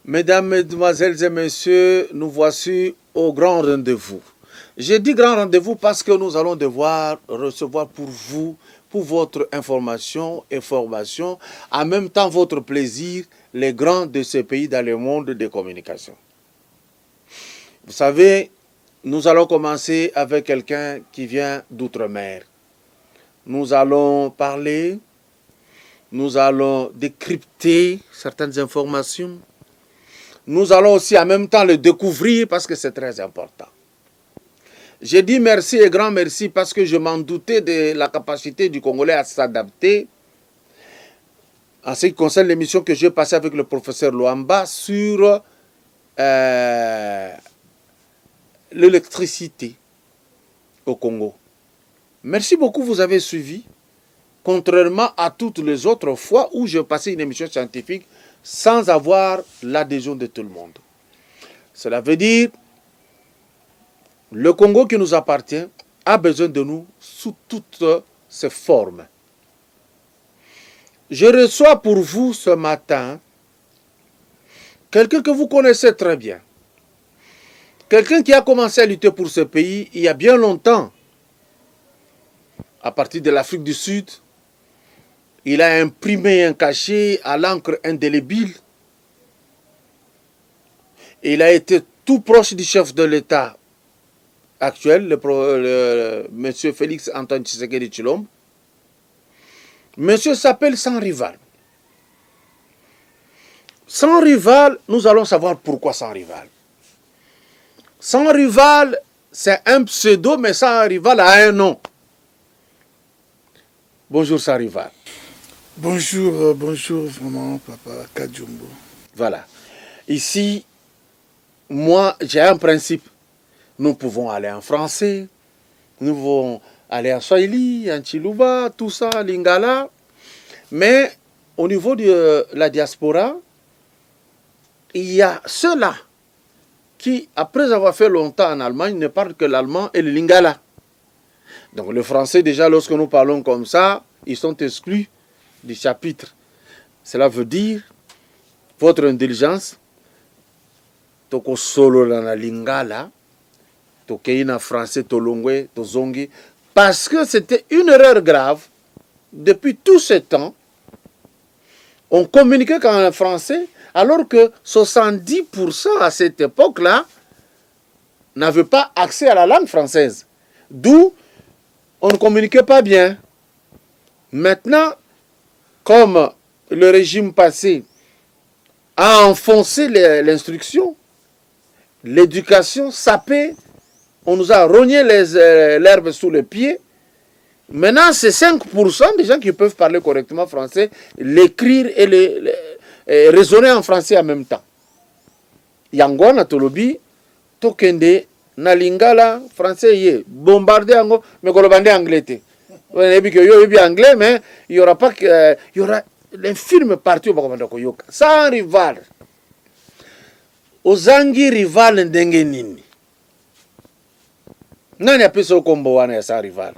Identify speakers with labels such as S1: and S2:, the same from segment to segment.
S1: Mesdames, Mesdemoiselles et Messieurs, nous voici au grand rendez-vous. J'ai dit grand rendez-vous parce que nous allons devoir recevoir pour vous, pour votre information et formation, en même temps votre plaisir, les grands de ce pays dans le monde des communications. Vous savez, nous allons commencer avec quelqu'un qui vient d'outre-mer. Nous allons parler, nous allons décrypter certaines informations. Nous allons aussi en même temps le découvrir parce que c'est très important. J'ai dit merci et grand merci parce que je m'en doutais de la capacité du Congolais à s'adapter en ce qui concerne l'émission que j'ai passée avec le professeur Luamba sur l'électricité au Congo. Merci beaucoup, vous avez suivi, contrairement à toutes les autres fois où je passais une émission scientifique sans avoir l'adhésion de tout le monde. Cela veut dire le Congo qui nous appartient a besoin de nous sous toutes ses formes. Je reçois pour vous ce matin quelqu'un que vous connaissez très bien. Quelqu'un qui a commencé à lutter pour ce pays il y a bien longtemps. À partir de l'Afrique du Sud, il a imprimé un cachet à l'encre indélébile. Il a été tout proche du chef de l'État actuel, M. Félix Antoine Tshisekedi Tshilombo. Monsieur s'appelle Sans Rival. Sans Rival, nous allons savoir pourquoi Sans Rival. Sans Rival, c'est un pseudo, mais Sans Rival a un nom. Bonjour Sans Rival.
S2: Bonjour, bonjour vraiment, papa Kadjumbo.
S1: Voilà. Ici, moi, j'ai un principe. Nous pouvons aller en français, nous pouvons aller en Swahili, en Chiluba, tout ça, Lingala. Mais au niveau de la diaspora, il y a ceux-là qui, après avoir fait longtemps en Allemagne, ne parlent que l'allemand et le Lingala. Donc le français, déjà, lorsque nous parlons comme ça, ils sont exclus du chapitre. Cela veut dire, votre intelligence, toko solo na Lingala, tokeina français, tolongwe, tozongi, parce que c'était une erreur grave. Depuis tout ce temps, on communiquait qu'en français, alors que 70% à cette époque-là n'avaient pas accès à la langue française. D'où on ne communiquait pas bien. Maintenant, comme le régime passé a enfoncé l'instruction, l'éducation sapée, on nous a rogné l'herbe sous le pied. Maintenant, c'est 5% des gens qui peuvent parler correctement français, l'écrire et raisonner en français en même temps. Yango na tolobi, tokende, na lingala, français yé, bombardé ango, mais kolobande anglais te. On a dit qu'il y a anglais, mais il y aura pas il y aura l'infirme partie au Bakomanda Koyoka. Sans rival. Ozangi rival ndenge nini. Nani a pu se combo wana sans rival.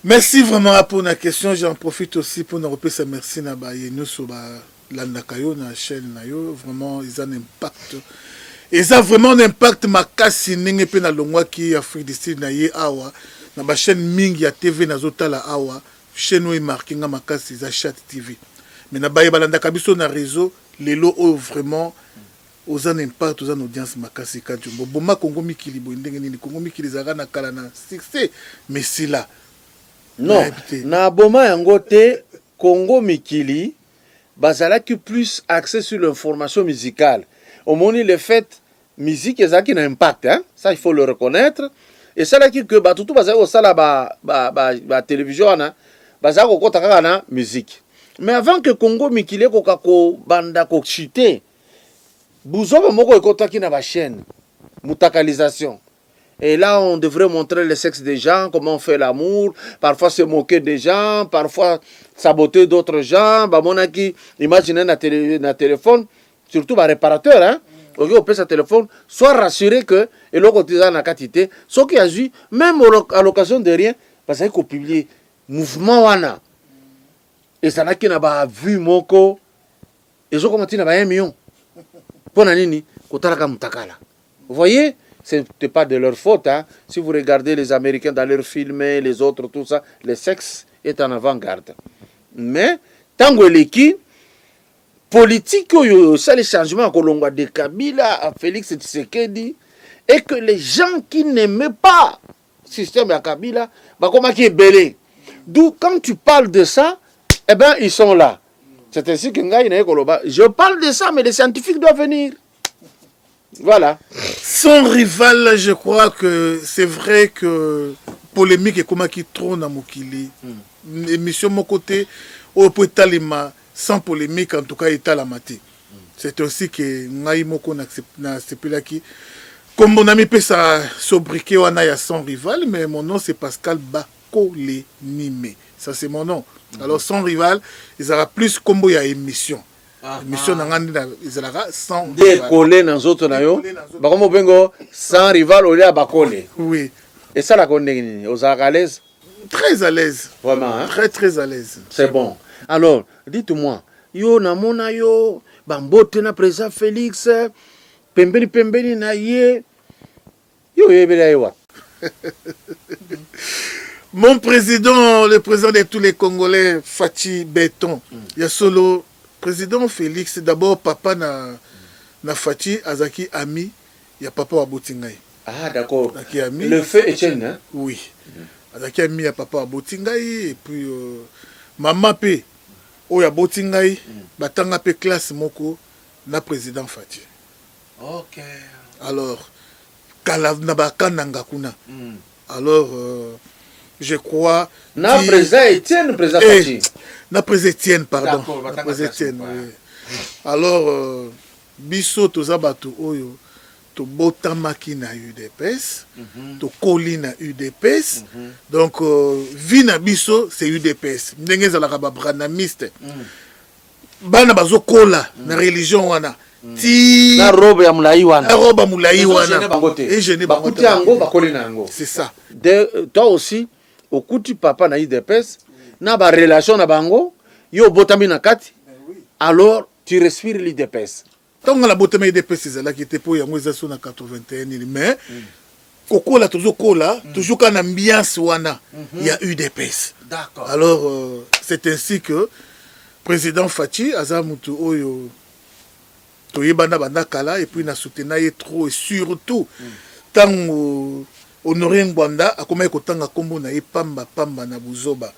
S2: Merci vraiment pour la question. J'en profite aussi pour nous remercier. Merci na ba yenu sur ba landakayo na chaîne na yo. Vraiment ils ont un impact. Ils ont vraiment un impact makasi ndenge pe na longwa ki Afrique du Sud na ye awa na ba chaîne mingi ya TV na zotala awa chaîne oyo marqué nga makasi za Chat TV. Mais na ba ye balandaka biso na réseau lelo oyo vraiment aux un impact aux audience makasi Kadjumbo. Boma Congo mikili bo ndenge nini Congo mikili zaka na kala na succès mais c'est là.
S1: Non, na boma yango te Congo mikili bazalaki plus axé sur l'information musicale. Au moins le fait musique ezaki na impact hein, ça il faut le reconnaître et ça là que batutu bazali osala ba télévision na bazali kokota kaka na musique. Mais avant que Congo mikili ko banda ko chuter buzoba moko ekotaki na ba chaîne mutakalisation. Et là, on devrait montrer le sexe des gens, comment on fait l'amour, parfois se moquer des gens, parfois saboter d'autres gens. Bah, mon aki, imaginez na téléphone, surtout les réparateurs, hein. On peut sa téléphone, soit rassuré que, et l'autre côté, na quantité, ce qui a vu, même à l'occasion de rien, parce qu'il faut publier mouvement wana. Et ça n'a qu'une vu moko, et je commence à 1 million. Ponanini, Kotaraka Mutakala. Vous voyez, ce n'est pas de leur faute. Hein. Si vous regardez les Américains dans leurs films, les autres, tout ça, le sexe est en avant-garde. Mais, tango eleki, politique, ça les changements à Kolonga de Kabila, à Félix Tshisekedi, et que les gens qui n'aimaient pas le système de Kabila, bah, comment qui est belé. D'où, quand tu parles de ça, eh ben, ils sont là. C'est ainsi que je parle de ça, mais les scientifiques doivent venir. Voilà.
S2: Son rival, je crois que c'est vrai que polémique et comment qui trône à Mokili. Émission mon côté, au Talima, sans polémique, en tout cas, est à la maté. C'est aussi que Naïmoko n'a qui. Comme mon ami peut sobriquer, on a son rival, mais mon nom c'est Pascal Bakole Nime. Ça c'est mon nom. Alors son rival, ils aura plus comme il y a émission. Émission ils aura sans
S1: décoller dans autres nayo. Bakomo bengo sans rival au lieu Bakole.
S2: Oui.
S1: Et ça la connaît aux à l'aise.
S2: Très à l'aise.
S1: Vraiment hein?
S2: Très à l'aise.
S1: C'est bon. Alors, dites-moi, yo namona yo bambote na président Félix pembeni na ye. Yo yebela yo.
S2: Mon président, le président de tous les Congolais, Fachi Béton, il y a solo président Félix, d'abord papa na Fachi, Azaki ami, il y a papa Wabotingaï.
S1: Ah d'accord.
S2: Ami,
S1: le feu Etienne, hein? Oui.
S2: Azaki ami, il y a papa Wabotingaï, et puis maman P, oh ya Botingaï, batanga P classe moko, na président Fachi.
S1: Ok.
S2: Alors, Kalavnabaka Nangakuna. Alors, je crois.
S1: Na président Etienne, président Fachi.
S2: Na président Etienne, pardon.
S1: Na
S2: président Etienne, oui. Alors, biso tozabato oyo to botamaki na UDPS, to koli na UDPS. Donc, vie na biso c'est UDPS. Ndenge zalaka ba branamiste. Bana bazo kola na religion wana.
S1: Na robe ya mulai wana.
S2: Na robe ya mulai wana.
S1: Et je n'ai pas kuti yango bakoli na yango.
S2: C'est ça.
S1: Toi aussi, au kuti papa na UDPS, na ba relation na bango, yo botami na kati. Alors tu respires l'UDPS.
S2: Tant la botami UDPS ezala qui était pour yango ezaso na 81 mais kokola toujours kola, toujours quand ambiance wana, il y a UDPS. D'accord. Alors c'est ainsi que président Fachi Azamutu oyo Toyebana Bandakala et puis na soutenu trop et surtout tant Honoré Ngwanda a comment kotanga kombo na pamba na buzoba.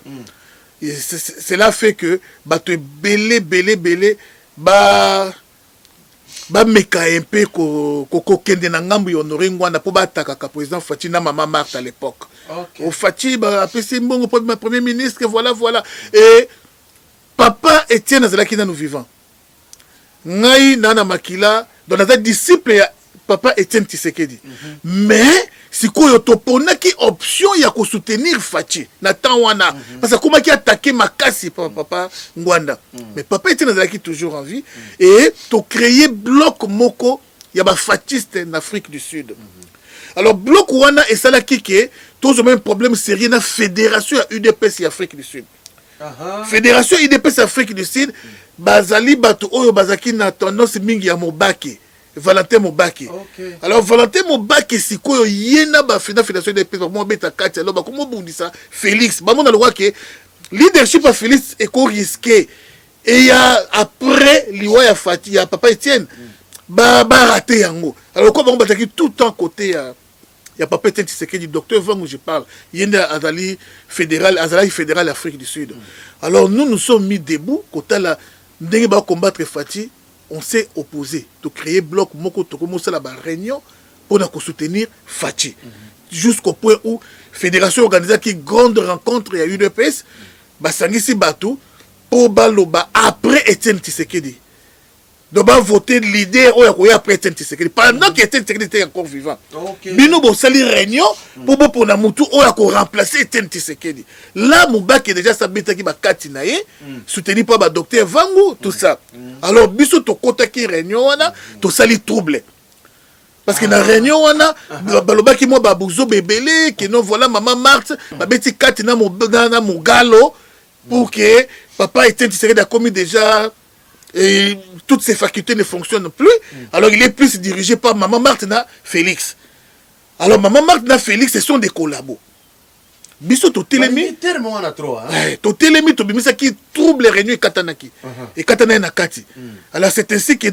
S2: Cela fait que bato belé ba meka un peu ko kende na ngambu Honoré Ngwanda po bataka ka président Fachi na maman Marthe à l'époque. Au Fachi ba apesi mbongo pour ma premier ministre voilà et papa Etienne Azalaki na nous vivants. Ngai nana makila dans la disciple ya papa Etienne Tshisekedi. Mais si ko yotopona ki option ya ko soutenir Fachi na tawana parce que comment qui attaquer makasi papa Ngwanda. Mais papa Etienne Azalaki toujours en vie et to créer bloc moko ya ba fatiste en Afrique du Sud. Alors bloc wana et ça la kike toujours même problème sérieux na fédération ya UDPS Afrique du Sud. Fédération UDPS Afrique du Sud bazali bato oyo bazaki na tendance mingi ya Mobaki Valentin Mobaki. Alors Valentin Mobaki sikoyo yena ba fédération UDPS mo beta kati alors ba komo bundisa Félix ba mona le roi que leadership à Félix est risqué et ya après liwa ya Fati ya papa Etienne ba raté yango alors comment bazaki tout en côté ya il y a pas peut-être du docteur Van où je parle. Il y a Azali fédéral Afrique du Sud. Alors nous sommes mis debout quand la va combattre Fati, on s'est opposé de créer bloc moko to commencer la réunion pour nous soutenir Fati. Jusqu'au point où fédération organisée qui grande rencontre il y a UDPS ba sangisi batou pour baloba après Etienne Tshisekedi. Donc, on va voter leader après Etienne Tshisekedi. Pendant qu'Etienne Tshisekedi était encore vivant. Bino bo sali réunion pour na mutu remplacer Etienne Tshisekedi. Là, Moubaki est déjà sabita ki ba kati na ye, soutenu par ba docteur Vangu, tout ça. Alors, biso to kota ki réunion wana, to sali trouble. Parce que dans la réunion wana, balobaki mo ba buzo bebele, que non voilà maman Marthe, ba beti kati na mo galo pour que papa Etienne Tshisekedi a commis déjà et toutes ses facultés ne fonctionnent plus. Alors il est plus dirigé par Maman Martina Félix. Alors Maman Martina Félix, ce sont des collabos. Biso to telemi
S1: tellement on a trop
S2: to telemi to bimisa qui trouble les réunions katanaki et katana na kati. Alors c'est ainsi que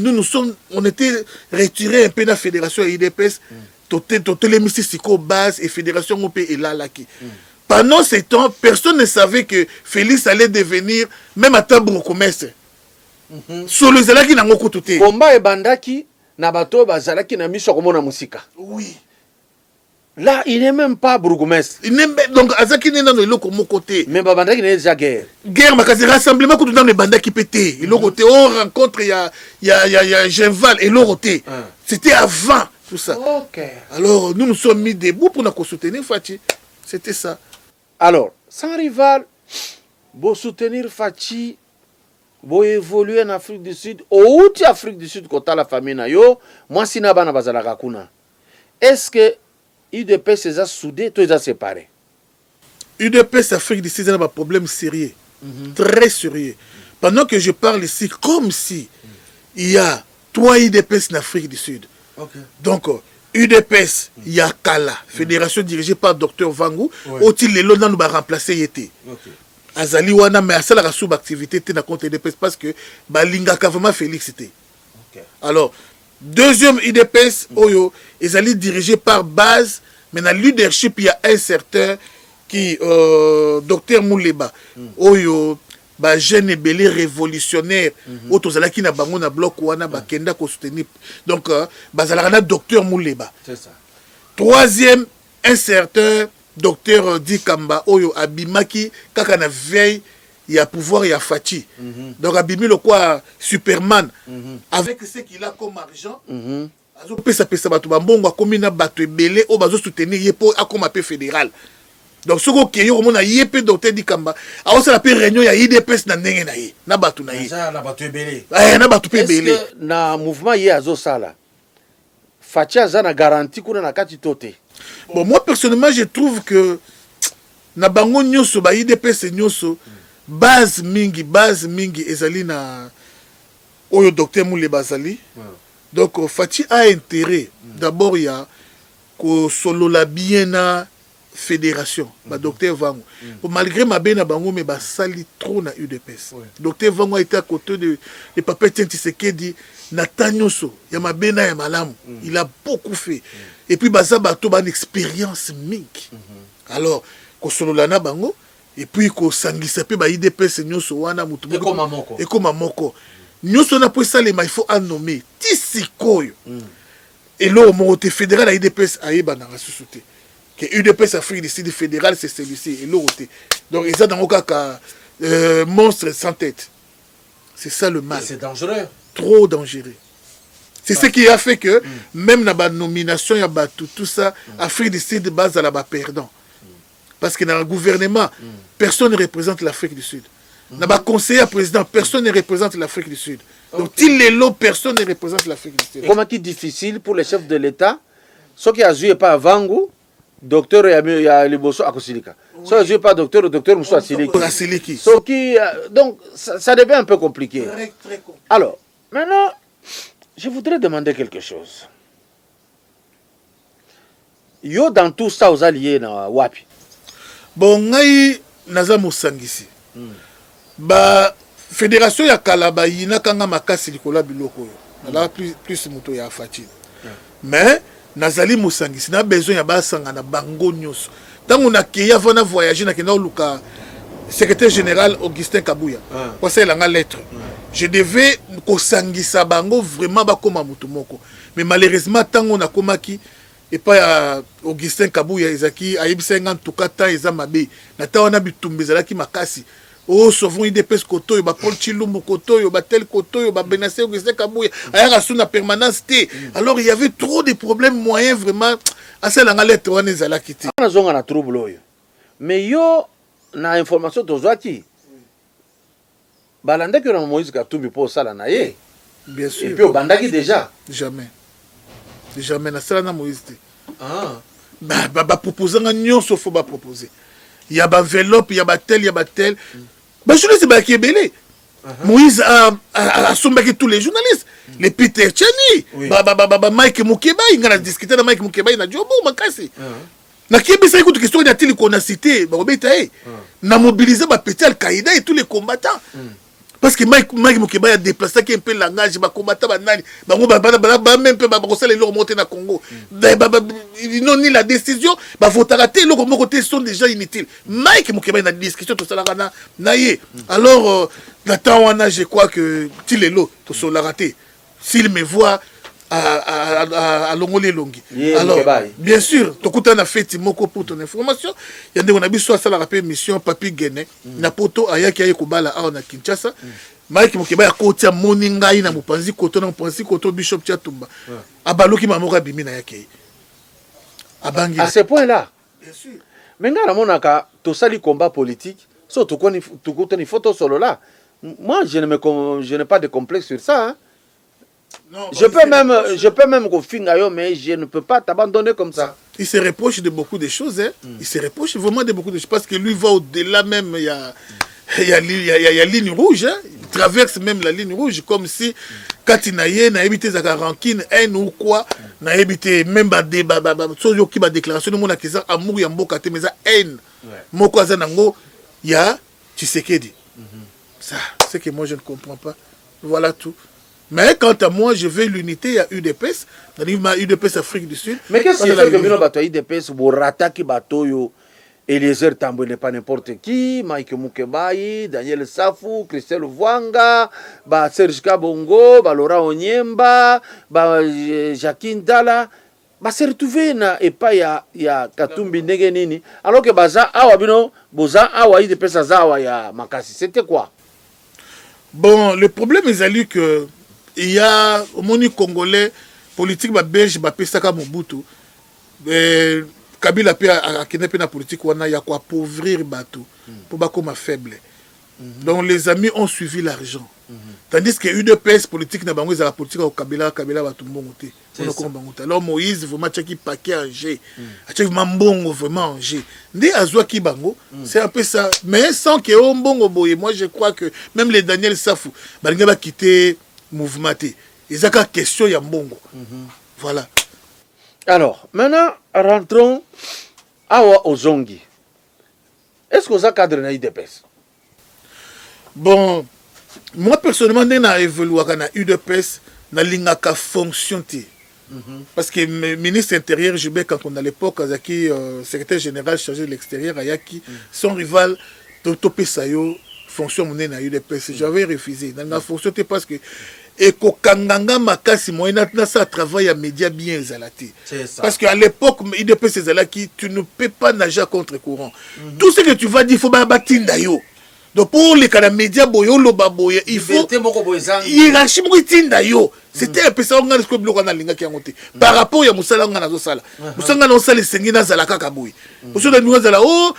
S2: on était retiré un peu de la fédération IDPS to telemi siko base et fédération OP et là laki. Pendant ces temps, personne ne savait que Félix allait devenir même à Tabroukomès. Solo zalaki na ngoko tuté.
S1: Combat e bandaki na bato bazalaki na miso komona musika.
S2: Oui.
S1: Là, il n'est même pas bourgmestre.
S2: Donc, Azaki n'est pas dans le côté.
S1: Mais Babandaki n'est déjà guerre.
S2: Guerre, mais rassemblement, quand dans le banda qui pétait. Et l'autre côté, on rencontre, il y a Genval et l'autre côté. C'était avant tout ça.
S1: Ok.
S2: Alors, nous nous sommes mis debout pour nous soutenir Fachi. C'était ça.
S1: Alors, sans rival, vous soutenir Fachi, vous évoluer en Afrique du Sud, ou en Afrique du Sud, quand la famille na yo, moi, si naba na bazala kakuna. Est-ce que UDP s'est soudé, tout est séparé.
S2: UDP, Afrique du Sud, a un problème sérieux, très sérieux. Pendant que je parle ici, comme si il y a 3 UDPS en Afrique du Sud.
S1: Okay.
S2: Donc, UDPS, il y a Kala, fédération dirigée par Dr Vangu, au-til les lots nous va remplacer Yété. Azali wana, mais à ça la sous-activité était dans compte UDPS parce que Balinga vraiment Félix était. Alors, deuxième IDPS, Oyo, ils allaient dirigés par base, mais dans le leadership, il y a un certain qui, Dr Mouleba, Oyo, jeune et belé révolutionnaire, Otozala qui n'a pas mon bloc ou n'a pas kenda ko soutenir. Donc, Bazalana Dr Mouleba. C'est ça. Troisième, un certain Dr Dikamba, Oyo, Abimaki, Kakana veille. Il y a pouvoir, il y a Fachi. Donc, Abimi, le quoi, Superman, avec ce qu'il a comme argent, azo pesa bato bambongo akomi na bato ebele o bazo soutenir ye po akoma pe fédéral. Donc soko keyo komona ye pe Dr Dikamba azo sala pe réunion ya IDPS na ndenge na ye na bato na ye.
S1: Na bato ebele.
S2: Na bato pe ebele.
S1: Est-ce que na mouvement ye azo sala Fachi aza na garantie kuna na kati tote?
S2: Bon, moi personnellement je trouve que na bango nyoso ba IDPS nyoso base mingi ezali na oyo Dr Mouleba bazali. Donc Fachi a intérêt d'abord il y a que solo la bien na fédération ba Dr Vangu. Malgré ma bena bango mais ba sali trop na UDPS. Dr Vangu a été à côté de Papa Tshisekedi na tanyoso ya ma bena ya malamu. Il a beaucoup fait. Et puis baza bato ba une expérience mingi. Alors ko solo la na bango et puis ko sangisa pe ba IDPS nyoso wana mutu
S1: et
S2: comme moko nous sommes pour ça les il faut en nommer tisikoyo et là au monté fédéral à IDPS a eba na sous-souté que UDPS Afrique du Sud fédéral c'est celui-ci et l'autre donc ils ont dans le cas monstre sans tête. C'est ça le mal.
S1: C'est dangereux,
S2: trop dangereux. C'est ce qui a fait que même dans la nomination il y a tout ça Afrique du Sud base à la bas perdant. Parce que dans le gouvernement, personne ne représente l'Afrique du Sud. Dans le conseiller à président, personne ne représente l'Afrique du Sud. Donc, il est là, personne ne représente l'Afrique du Sud.
S1: Comment est difficile pour les chefs de l'État, ceux qui a joué par Vangu, docteur Liboso Akosilika. Ceux qui a joué par docteur Moussa Siliki. Donc, ça devient un peu compliqué.
S2: Très, très compliqué.
S1: Alors, maintenant, je voudrais demander quelque chose. Yo, dans tout ça, aux alliés, na wapi?
S2: Bon, ngai naza mosangisi. Ba fédération ya Kalaba yina kanga makasi likola biloko yo. Na plus moto ya Fachi. Mais nazali mosangisi na besoin ya basanga na bango nyoso. Tango na keya vona voyager na kena luka secrétaire général Augustin Kabuya. Kwa ça langa lettre. Je devais kosangisa bango vraiment ba koma moto moko. Mais malheureusement tango na komaki et pas Augustin Kabuya ezaki ayebisa en tout cas ta eza mabe na ta wana bitumba ezalaki makasi oh sauvons IDPS koto ba Paul Chilumbu koto ba tel koto ba Benassé Augustin Kabuya ayaka sous na permanence té. Alors il y avait trop de problèmes moyens vraiment à celle en lettre wana ezalaki té
S1: na zonga na trouble oyo mais yo na information tozwaki balanda que na Moïse Katumbi pour sala na ye
S2: bien sûr
S1: et puis bandaki déjà
S2: jamais na sala na Moïse té ba proposer nga nyonso faut ba proposer il y a ba enveloppe il y a ba tel ba journée c'est ba kebele Moïse a sombaki tous les journalistes. Les Peter Tchani, Mike Moukeba, il a discuté avec Mike Moukeba, il a dit, oh bon, makasi. Na kibi sa écoute question d'atili qu'on a cité, na mobilisé petit Al-Qaïda et tous les combattants. Parce que Mike Moukeba a déplacé un peu le langage, ba combattant banani, même peu ba brosser les lots monter na Congo. Ils n'ont ni la décision, ba faut arrêter les lots côté sont déjà inutiles. Mike Moukeba a discussion tout ça là naïe. Alors là je crois que ti les lots tout ça raté. S'il me voit à Longolé Longi. Alors, bien sûr, tout le monde a fait Moko pour ton information. Il y a des gens qui ont fait la mission Papi Guéné. Na poto ayaki aye kubala a na Kinshasa. Mike Mokeba ya kotia moninga ina mupanzi koto na mupanzi koto Bishop Chatumba. Abaloki mamoka bimi na yake. Abangi.
S1: À ce point-là.
S2: Bien sûr.
S1: Mais ngara monaka to sali combat politique. So to koni une photo solo là. Moi je n'ai pas de complexe sur ça. Hein.
S2: Non,
S1: je peux même confier, mais je ne peux pas t'abandonner comme ça.
S2: Il se reproche de beaucoup de choses. Hein. Il se reproche vraiment de beaucoup de choses. Parce que lui va au-delà même. Il y a ligne rouge. Hein. Il traverse même la ligne rouge. Comme si, quand il n'a évité sa rancune, haine ou quoi, n'a évité même des déclaration de mon accusant, amour, yamboka, mais ça haine. Moko Azanango, il y a Tshisekedi. Ça, c'est que moi je ne comprends pas. Voilà tout. Mais quant à moi, je veux l'unité, il y a UDPS. Il y a UDPS Afrique du Sud.
S1: Mais qu'est-ce qui fait que nous avons UDPS pour attaquer Batoyo, Eliezer Tambo n'est pas n'importe qui, Mike Moukebaï, Daniel Safou, Christelle Vwanga, Serge Kabongo, Laurent Onyemba, Jacqueline Dala. Se retrouver et pas il y a Katumbi Negenini. Alors que Baza Awa Bino, Boza Awa UDPS Azawa ya Makasi. C'était quoi?
S2: Bon, le problème est que il y a au monde congolais politique belge Pesaka Mobutu Kabila pe a kenepe na politique wana ya quoi appauvrir bateau pour ba comme faible. Donc les amis ont suivi l'argent. Tandis que UDPS politique na bango za politique au Kabila bato mbongo te. Alors Moïse vraiment tchaki paquet en G. Tchaki mbongo vraiment en G. Ndé azwa ki bango, c'est un peu ça. Mais sans que o mbongo boye, moi je crois que même les Daniel Safou balinga ba quitter mouvement té. Ils ont question ya mbongo. Voilà.
S1: Alors, maintenant rentrons awa ozongi. Est-ce que vous avez cadre na UDPS?
S2: Bon, moi personnellement, je n'ai évolué à UDPS, na lingaka fonction. Parce que le ministre intérieur, Jubé, quand on a l'époque, secrétaire général chargé de l'extérieur, Ayaki, son rival, Topé Sayo, fonction monnaie na UDPS. J'avais refusé. Dans la fonction, parce que Eko Kanganga Makasi, moi, ça travaille à médias bien zalaté. Parce qu'à l'époque, UDPS Zalaki, tu ne peux pas nager contre courant. Tout ce que tu vas dire, il faut bâtir d'ailleurs. Donc pour les cas médias boyo loba boye, il faut hiérarchie mo itinda yo. C'était un peu ça on a ce que bloc na linga ki ngote. Par rapport ya musala ngana zo sala. Musanga na sala sengi na zala kaka boye. Musala ni zala oh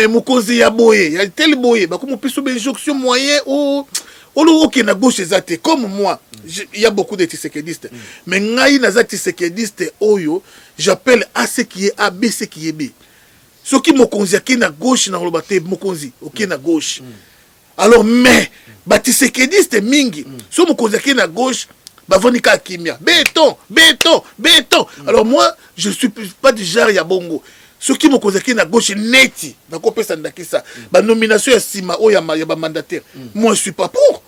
S2: mukozi ya boye, ya tel boye, ba comme peso ben jonction moyen oh Olo ok na gauche ezate comme moi, il y a beaucoup de tissekedistes. Mais ngai na za tissekediste oyo, j'appelle A ce qui est A, B ce qui est B. Ce qui mokonzi qui na gauche na lobate mokonzi, ok na gauche. Alors mais batisekediste mingi, so mokonzi qui na gauche, bavonika kimia. Béton. Alors moi, je suis pas du genre ya bongo. Ce qui mokonzi qui na gauche neti, na kopesa ndakisa. Ba nomination ya sima o ya ba mandataire. Moi je suis pas pour.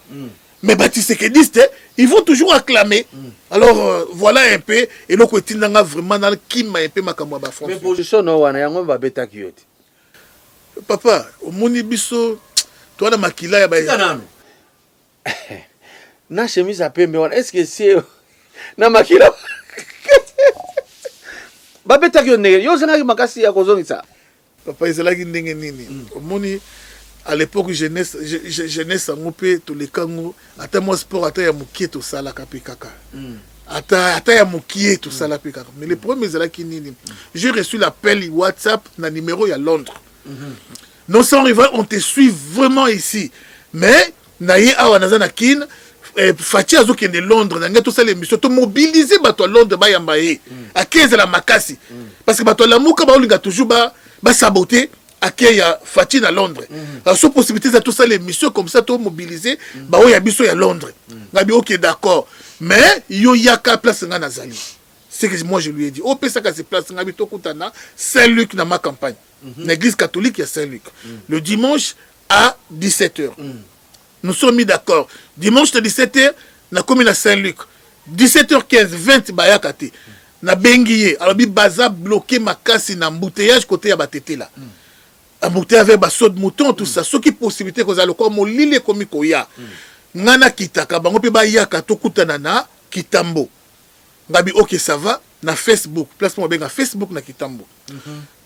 S2: Mais batisekediste, ils vont toujours acclamer. Alors voilà un peu et le côté n'a vraiment dans qui m'a un peu makamwa ba France.
S1: Mais position no wana yango ba beta kiyote.
S2: Papa, au moni biso toi na makila ya ba
S1: na chemise à pembe wana est-ce que c'est na makila ba beta kiyote yo zana makasi ya kozongisa.
S2: Papa ezalaki ndenge nini? Au moni à l'époque jeunesse en opé tous les kango ata moi sport ata ya mukie to sala kapikaka ata ya mukie to sala pikaka mais le problème est là qui nini j'ai reçu l'appel WhatsApp na numéro ya Londres non sans rival on te suit vraiment ici mais naïe awa nazana kin Fatia azo kende Londres na ngato sala émission to mobiliser bato à Londres ba yamba à 15 la makasi parce que bato la muka ba olinga toujours ba saboter akeya Fati na Londres. Alors cette possibilité ça tout ça les missions comme ça tout mobiliser ba o ya biso ya Londres. Ngabi OK d'accord. Mais yo yaka place nga nazali. C'est que moi je lui ai dit au pesa ka se place ngabi to kutana Saint-Luc na ma campagne. L'église catholique ya Saint-Luc. Le dimanche à 17h. Nous sommes mis d'accord. Dimanche à 17h na commune à Saint-Luc. 17h15 20 bayakate. Na bengiye alors bi baza bloqué makasi na embouteillage côté ya batete là. Embouteillage avec ba saut de mouton tout ça ce qui possibilité que za le comme lile komi koya. Ngana kitaka bango pe ba yaka to kutana na Kitambo. Ngabi OK ça va na Facebook place mo benga Facebook na Kitambo.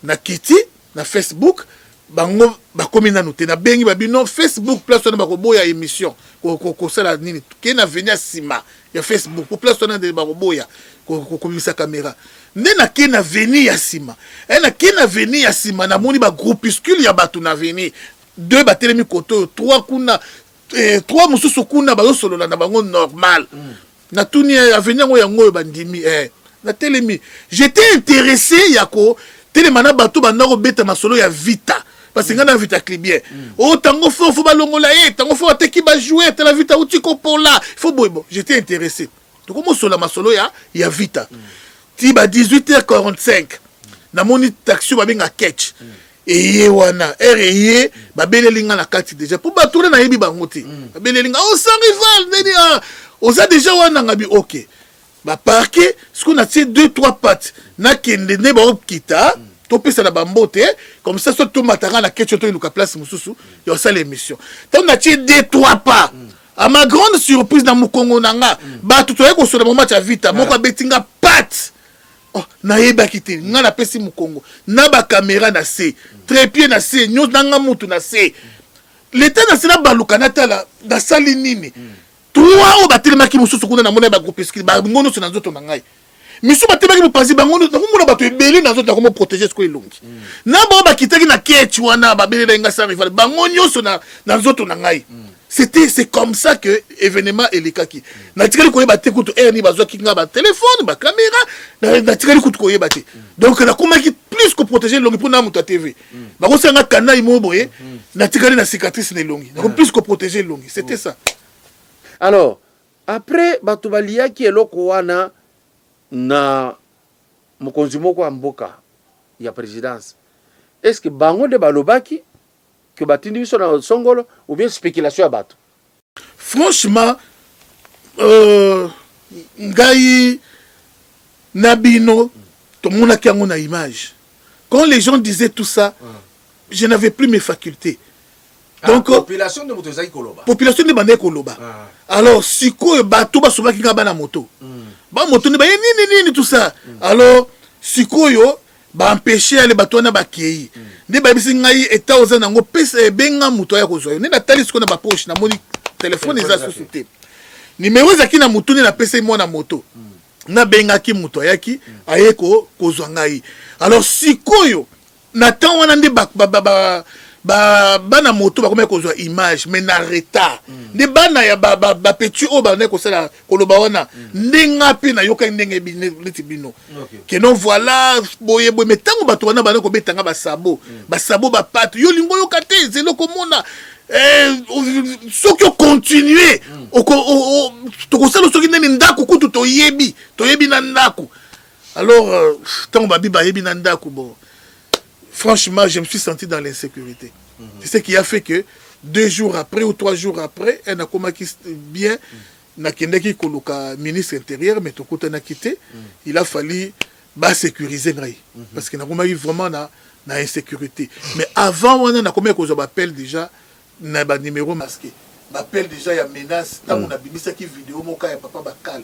S2: Na kiti na Facebook bango ba komi na noté na bengi ba bino Facebook place na ba ko boya émission ko sala nini ke na venir sima ya Facebook pour place na de ba ko boya ko komisa caméra nena ke na venir ya sima na ke na venir ya sima na moni ba groupuscule ya batu na venir deux ba telemi koto trois kuna trois mususu kuna ba solo na bango normal na tuni ya venir ngo ya ngo bandimi na telemi j'étais intéressé yako telemana batu ba ndako beta masolo ya vita parce que ngana vita clibien oh tango faut balongola tango faut ateki ba jouer ta la vita utiko pour là faut bon j'étais intéressé donc comment sur la masolo ya vita ti ba 18h45 na moni taxi ba benga catch et wana RE ba belelinga na kati déjà pour ba tourner na yebi bango ti ba belelinga oh sans rival neni oza déjà wana ngabi OK ba parquer ce qu'on a tiré 2-3 pattes na kende ne ba okita to pesa na bambote comme ça soit to matanga na ketcho to iluka place mususu yo ça l'émission tant on a tiré 2-3 pas à ma grande surprise na mukongo nanga ba tout to sur le moment ya vita moko betinga pat oh na yeba kité nga na pesi mukongo na ba caméra na se trépied na se nyos nanga mutu na se l'état na sina baluka na tala na sali nini trois o batelema ki mususu kuna na mona ba groupe ski ba ngono so na nzoto na ngai misu batelema ki mupazi ba ngono na mona bato ebeli na nzoto comment protéger ce ko elongi na ba ba kitaki na ketch wana ba belela nga sa rival ba ngonyo so na nzoto na ngai c'est comme ça que événement elikaki na tikali ko yeba te kutu ni bazwa ki nga ba téléphone ba caméra na tikali kutu ko yeba te donc na komaki plus que protéger longi pour na muta TV ba ko sanga kana imoboye na tikali na cicatrice ne longi na plus que protéger longi c'était ça.
S1: Alors, après, Batubalia qui est wana na mokonzi moko ya mboka ya présidence. Est-ce que bango de balobaki que batindi biso na songolo ou bien spéculation ya bato?
S2: Franchement, ngai nabino to mona ki na image. Quand les gens disaient tout ça, je n'avais plus mes facultés. Donc
S1: population de moto ezaki koloba.
S2: Population de bande koloba. Alors siko bato ba soba ki nga bana moto. Ba moto ni ba nini tout ça. Alors siko yo ba empêcher les bato na ba kei. Ne ba bisi ngai eta oza nango pesa benga moto ya kozwa. Ne na tali siko na ba poche na moni téléphone eza société. Numéro ezaki na moto ni na pesa mo na moto. Na benga ki moto yaki ayeko kozwa ngai. Alors siko yo na tan wana ndi bana moto ba komeka kozwa image mais na retard de bana ya ba petit o ba ne ko sala koloba wana ndenga pe na yoka ndenge bineti bino que non voilà boye boye metango bato wana bana ko betanga ba sabo ba pat yo lingo yoka te zelo komona soki continuer to ko sala soki nene ndako kutu to yebi na ndako alors tant ba biba yebi na ndako bon. Franchement, je me suis senti dans l'insécurité. C'est ce qui a fait que 2 jours après ou 3 jours après, elle a commencé bien, n'a qu'un koloka ministre intérieur, mais tout côté n'a quitté. Il a fallu sécuriser parce qu'il n'a pas eu vraiment na insécurité. Mais avant, on a combien qu'on appelle déjà na ba numéro masqué. M'appelle déjà il y a menace tant on a bimi ça qui vidéo mon cas papa bakal.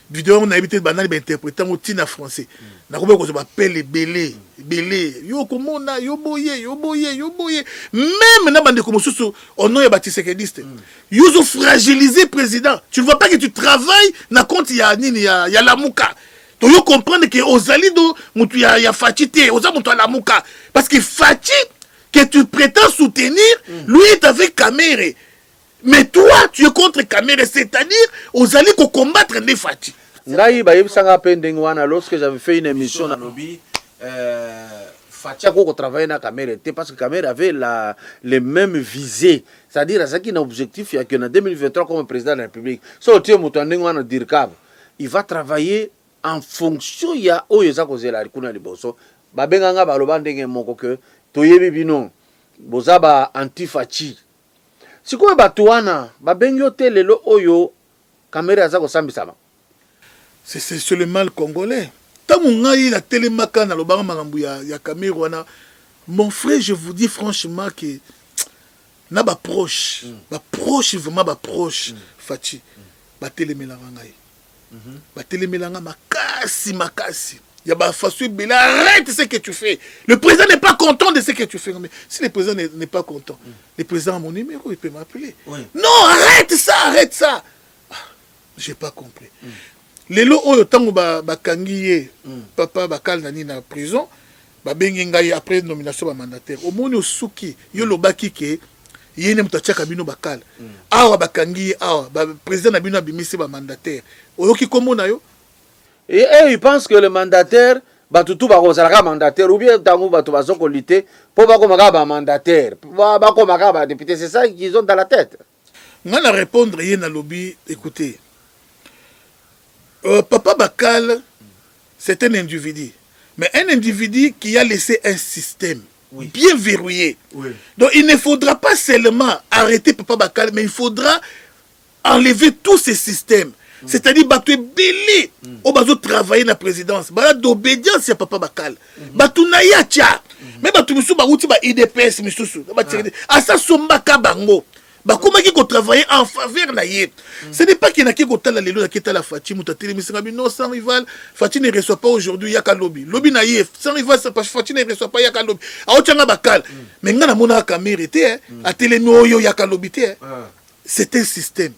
S2: Vidéo on a habité banal ba interpréter au tina français. Na combien qu'on appelle belé yo komona yo boye même na bande comme sous on nom ya batisekediste yo zo fragiliser président tu ne vois pas que tu travailles na compte ya nini ya lamuka to yo comprendre que ozali do mutu ya fatité oza mutu ya lamuka parce que Fati que tu prétends soutenir lui est avec Kamere. Mais toi, tu es contre Kamere, c'est-à-dire, aux alliés qu'on combattre les Fati.
S1: Lorsque j'avais fait une émission dans Lobby, Fatia a travaillé dans Kamere parce que Kamere avait les mêmes visées. C'est-à-dire, à ce qui est un objectif, il y a qu'en 2023 comme président de la République. Il va travailler en fonction, il y a Oyoza Kozela Rikuna Liboso. Babenganga Baloba Ndenge Moko que Toyebi Bino, Bozaba Antifachi. Si quoi Batuana, Babengyo Telelo Oyo, Kamere Azako Sambisama.
S2: C'est le mal congolais. Tamungaï la télémaka na lobanga makambu ya Cameroun. Mon frère, je vous dis franchement que na ba proche vraiment ba proche Fachi ba télémelanga ngai. Ba télémelanga makasi. Ya ba façon bela arrête ce que tu fais. Le président n'est pas content de ce que tu fais. Mais si le président n'est pas content, le président a mon numéro, il peut m'appeler. Oui. Non, arrête ça. Ah, j'ai pas compris. Lelo oyo tango bakangi papa bakal nani na prison babengi ngai après nomination ba mandataire omoni osuki yo lobaki ke yene mutachaka bino bakal awa bakangi awa ba président na bino abimisi ba mandataire oyoki komona yo
S1: et il pense que le mandataire batutu bakozalaka mandataire ou bien tango batu bazoko lutter po bakomaka ba mandataire bakomaka ba député, c'est ça qu'ils ont dans la tête.
S2: Ngana répondre yena lobby, écoutez. Papa Bakal, c'est un individu. Mais un individu qui a laissé un système bien verrouillé. Oui. Donc il ne faudra pas seulement arrêter Papa Bakal, mais il faudra enlever tous ces systèmes. C'est-à-dire battre belé au bazo travailler dans la présidence. Bala d'obédience à Papa Bakal. Batu na yacha. Mais batu misu ba uti ba IDPS misusu. À ça sombaka bango. Bah comment qui travailler en faveur na yé. Ce n'est pas qu'il y a qui la lelo qui la Fati mutateli misingabi non sans rival. Fati ne reçoit pas aujourd'hui yaka lobby. Lobby na yé sans rival ça pas Fati ne reçoit pas yaka lobby. A ochanga bakal. Mais ngana mona caméra té a télé noyo yaka lobby té. C'est un système.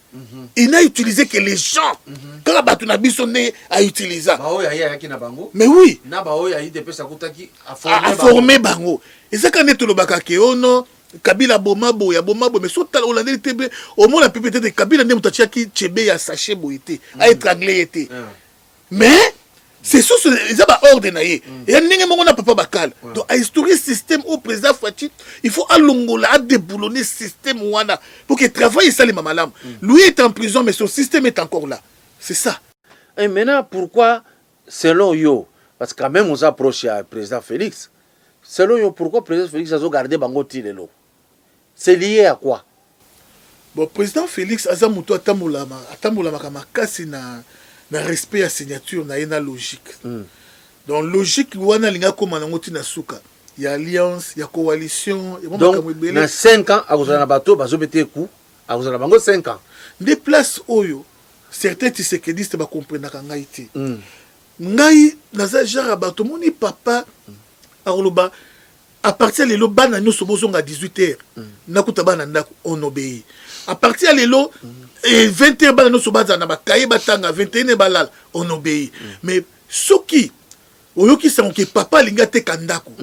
S2: Il n'a utilisé que les gens. Quand batu na biso ne a utilisé.
S1: Bah oya yaki na bango.
S2: Mais oui.
S1: Na ba oya IDP sakutaki
S2: a formé bango. Et ça quand est le bakake ono Kabila bomabo ya bomabo mais surtout Hollandais était au moins la pépite de Kabila ne mutatia ki chebe ya sachet boité a étranglé été mais c'est sous les aba ordre naé et ndenge mongo na papa bakal donc a historier système au président Fati il faut alongola a déboulonner système wana pour que travaille ça les mamalam lui est en prison mais son système est encore là c'est ça.
S1: Et maintenant pourquoi selon yo parce que quand même on s'approche à président Félix selon yo pourquoi président Félix a gardé bango tilelo. C'est lié à quoi?
S2: Bon, président Félix Azamuto atamboula makasi na respect à signature na ena logique. Donc logique wana linga koma na ngoti na suka. Il y a alliance, il y a coalition,
S1: donc na 5 ans à kozana bato bazobete ku, à kozana bango 5 ans.
S2: Des places oyo certains tisekedistes ba comprendre ka ngai te. Ngai naza jara bato moni papa aroloba à partir de l'élo, nous sommes à 18h. On obéit. À partir de l'élo, 20h, nous sommes à 21h, on obéit. Mais ce qui, oyoki sont que papa lingate kandako.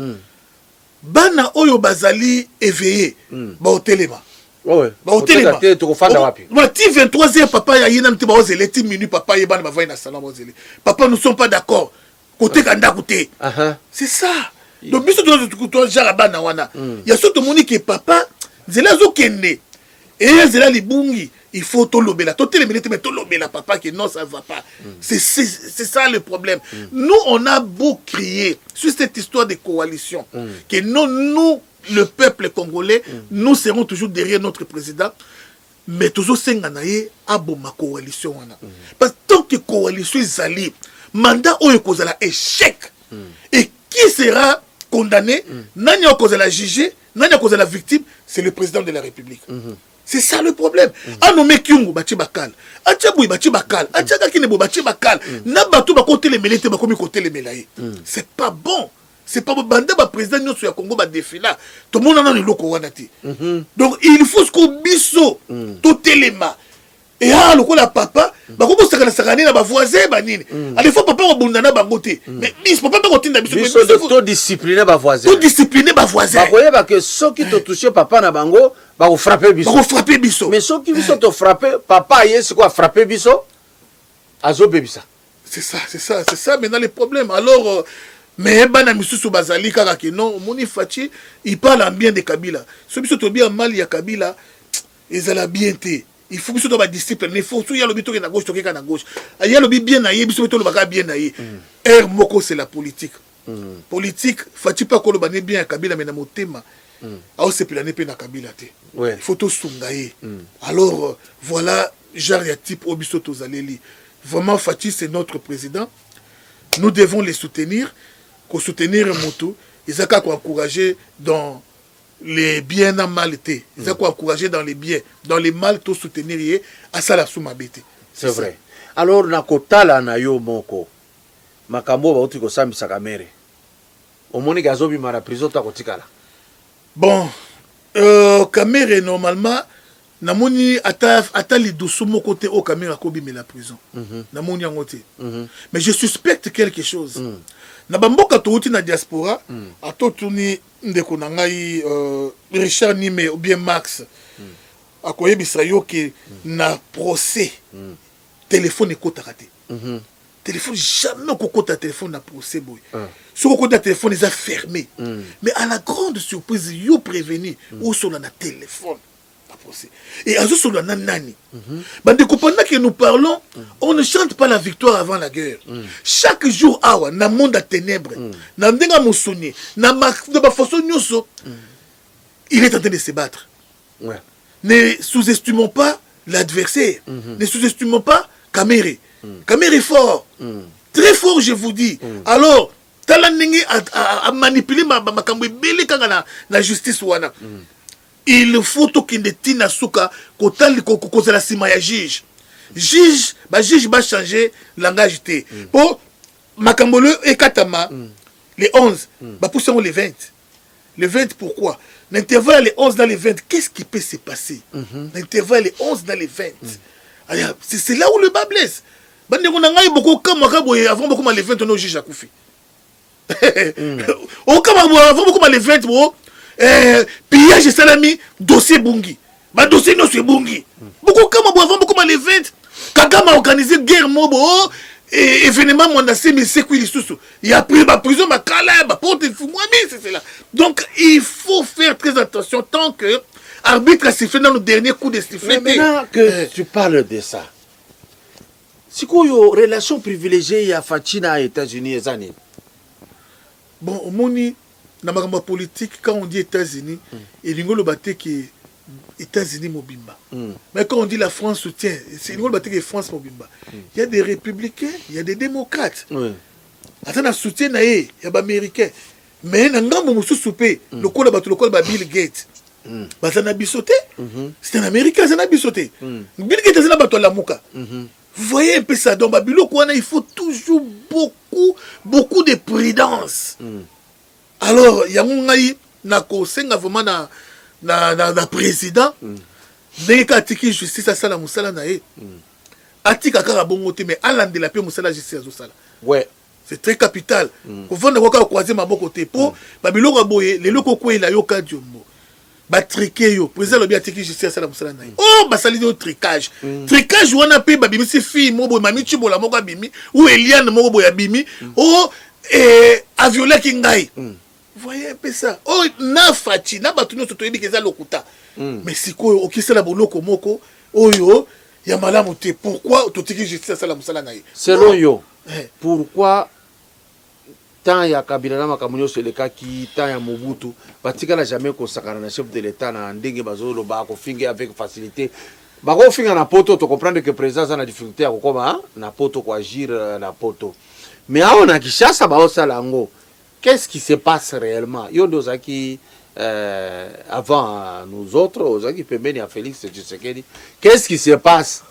S2: Bana oyo bazali éveillé. Ba hotelema.
S1: Ouais.
S2: Ba hotelema.
S1: Tu refanda wapi.
S2: Moi, 23h, papa ya yena mte ba ozele 10 minutes papa yebana ba va na salon ozele. Papa nous sommes pas d'accord. Côté kandako te. C'est ça. Donc, si tu as déjà bana wana, il y a surtout mon que papa, zela zo kende. Et zela li bungi, il faut to lobela. To téléménité mais to lobela papa que non ça va pas. C'est ça le problème. Nous on a beau crier sur cette histoire de coalition que non nous le peuple congolais, nous serons toujours derrière notre président. Mais toujours senganaye aboma coalition wana. Parce que tant que coalition est allée, mandat oyo kozala échec. Et qui sera condamné, nani a causé la jugé, nani a causé la victime, c'est le président de la République. C'est ça le problème. A nommé Kyungu Bati Bakal, a Tchaboui Bati Bakal, a Tchagakinebo Bati Bakal, n'a batou ba côté les mêlés, ba comme côté les mêlés. C'est pas bon. C'est pas bon. Banda ba président nous sur Congo ba défila. Tout le monde en a le loco wanati. Donc il faut ce qu'on biso, tout élément. Et ah, le coup la papa, bah comment ça na ba voisin ba nini. À des fois papa on bundana ba goté. Mais bis papa pas goté na biso.
S1: Biso de tout discipliner ba voisin.
S2: Tout discipliner ba voisin.
S1: Ba voyez ba que ceux qui te touché papa na bango, ba ko frapper biso.
S2: Ba ko frapper biso.
S1: Mais ceux qui biso te frapper, papa yé c'est quoi frapper biso? Azo bebisa.
S2: C'est ça maintenant les problèmes. Alors Mais bana misusu bazali kaka ke non moni Fachi il parle en bien de Kabila. Ce biso to bien mal ya Kabila ezala bien te. Il faut que ce soit ma discipline. Il faut que y a le bito na gauche to na gauche. Il y a le bien na yé biso to le baka bien na yé. Er moko c'est la politique. Politique Fachi pas ko le bané bien ya Kabila mais na motema. Ah c'est plané pe na Kabila te. Il faut to sungaye. Alors voilà genre ya type obiso to zaleli. Vraiment Fachi c'est notre président. Nous devons les soutenir. Qu'on soutenir Moto, ils ont qu'à encourager dans les biens en mal. Ils ont qu'à encourager dans les biens, dans les mal, tout soutenir à ça la somme habitée.
S1: C'est vrai. Alors, na kotala na yo moko, makambo ba uti ko sambi sakamere. Omoni gazobi mara prison ta kotikala.
S2: Bon, Kamere normalement, namoni ata li doucou mon côté au Kamere kobi mais la prison. Namoni angote. Mais je suspecte quelque chose. Na bamboka touti na diaspora atotuni ndeko na ngai Richard Nime ou bien Max akoyebisa yo ke na procès téléphone ekotaka te téléphone jamais kokota téléphone na procès boy so kokota téléphone est fermé mais à la grande surprise yo prévenu ou sur na téléphone. Et à ce moment-là, pendant que nous parlons, on ne chante pas la victoire avant la guerre. Chaque jour, dans le monde à ténèbres, dans le monde il est en train de se battre. Ne sous-estimons pas l'adversaire. Ne sous-estimons pas Kamere. Kamere est fort. Très fort, je vous dis. Alors, Talanenge a manipulé ma justice. Il faut que les tina souka kotal ko la sima ya juge juge va changer langage té pour makambolo et katama les 11 ba pousser les 20 les 20 pourquoi l'intervalle les 11 dans les 20 qu'est-ce qui peut se passer l'intervalle les 11 dans les 20 c'est là où le bas blesse bande ko ngai beaucoup comme avant beaucoup les 20 on juge a koufi au comme avant beaucoup les 20 pillage salami dossier bungi ba dossier no c'est bungi beaucoup comme avant beaucoup les 20 Kagame a organisé guerre mobo événement mon assez mais c'est quoi les sous il a pris ma prison ma kala ma porte moi c'est là donc il faut faire très attention tant que arbitre a sifflé dans le dernier coup de sifflet.
S1: Maintenant que tu parles de ça c'est quoi une relation privilégiée ya Fatina aux États-Unis et années
S2: bon au moni dans ma politique, quand on dit États-Unis, il y a que États-Unis mobimba. Mais quand on dit la France soutient, c'est que France mobimba. Il y a des républicains, il y a des démocrates. Attends, soutien il y a des américains. Mais il y a des soupé, le col Bill Gates. C'est un américain, c'est un bisoté. Bill Gates c'est un la mouka. Vous voyez un peu ça dans Babylone, il faut toujours beaucoup de prudence. Alors, il y a un conseil vraiment na président. Dès qu'il a dit justice à Salah Moussala nae. Atika Karabongote, mais Alan de la paix Moussala justice à Zosala.
S1: Ouais.
S2: C'est très capital. Au fond, on va croiser ma côté. Pour Babylone Raboye, les locaux quoi il a yoka diombo. Batriqué yo. Président le bien attaqué justice à Salah Moussala nae. Oh, basali au tricage. Tricage, on a payé Babimi, c'est fille, mobo, mami, chibola, moga bimi, ou Eliane, mobo, yabimi. Oh, a violé Kingai. Vous voyez un peu ça. Oh, na Fachi, na batuno soto yebi keza lokuta. Mais si ko okisa la boloko moko, oh yo, ya malamu te. Pourquoi totiki justice ça la musala nae?
S1: Selon yo, pourquoi tant ya Kabila na makamunyo sur le cas qui tant ya Mobutu, batika la jamais ko sakana na chef de l'état na ndenge bazolo ba ko finge avec facilité. Ba ko finga na poto to comprendre que président a na difficulté à kokoma na poto ko agir na poto. Mais on a Kinshasa ba osala ngo. Qu'est-ce qui se passe réellement? Il y a des qui, avant nous autres, qui peuvent venir à Félix Tshisekedi. Qu'est-ce qui se passe?